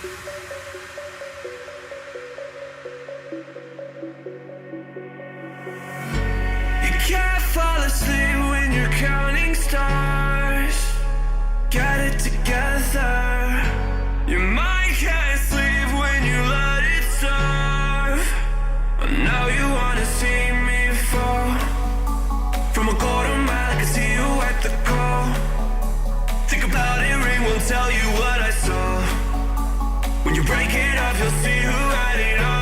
You can't fall asleep when you're counting stars. Get it together. Your mind can't sleep when you let it serve. And now you wanna see me fall. From a quarter mile I can see you at the call. Think about it, ring won't tell you what I saw. When you break it up you'll see who had it all.